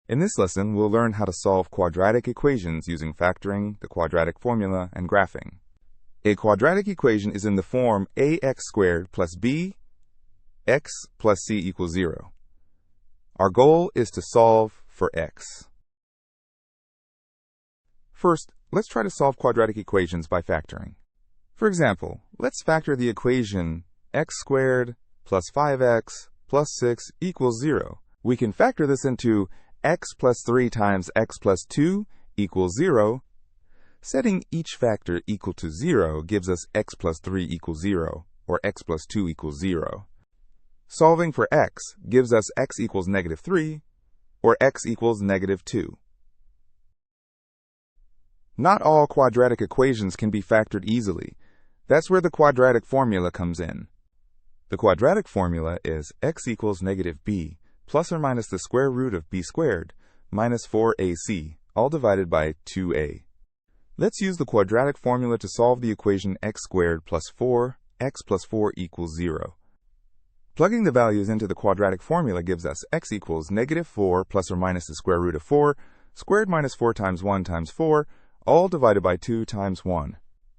In this lesson, we'll learn how to solve quadratic equations using factoring, the quadratic formula, and graphing. A quadratic equation is in the form ax squared plus b x plus c equals 0. Our goal is to solve for x. First, let's try to solve quadratic equations by factoring. For example, let's factor the equation x squared plus 5x plus 6 equals 0. We can factor this into x plus 3 times x plus 2 equals 0. Setting each factor equal to 0 gives us x plus 3 equals 0, or x plus 2 equals 0. Solving for x gives us x equals negative 3, or x equals negative 2. Not all quadratic equations can be factored easily. That's where the quadratic formula comes in. The quadratic formula is x equals negative b plus or minus the square root of b squared minus 4ac, all divided by 2a. Let's use the quadratic formula to solve the equation x squared plus 4x plus 4 equals 0. Plugging the values into the quadratic formula gives us x equals negative 4 plus or minus the square root of 4 squared minus 4 times 1 times 4, all divided by 2 times 1.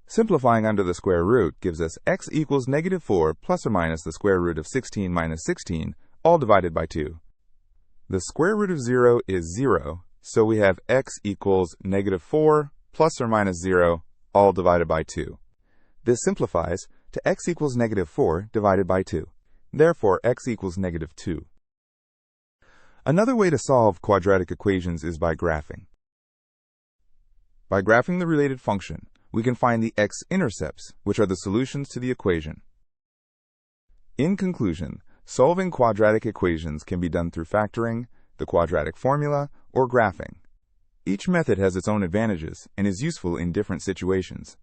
Simplifying under the square root gives us x equals negative 4 plus or minus the square root of 16 minus 16, all divided by 2. The square root of 0 is 0, so we have x equals negative 4 plus or minus 0, all divided by 2. This simplifies to x equals negative 4 divided by 2. Therefore, x equals negative 2. Another way to solve quadratic equations is by graphing. By graphing the related function, we can find the x-intercepts, which are the solutions to the equation. In conclusion, solving quadratic equations can be done through factoring, the quadratic formula, or graphing. Each method has its own advantages and is useful in different situations.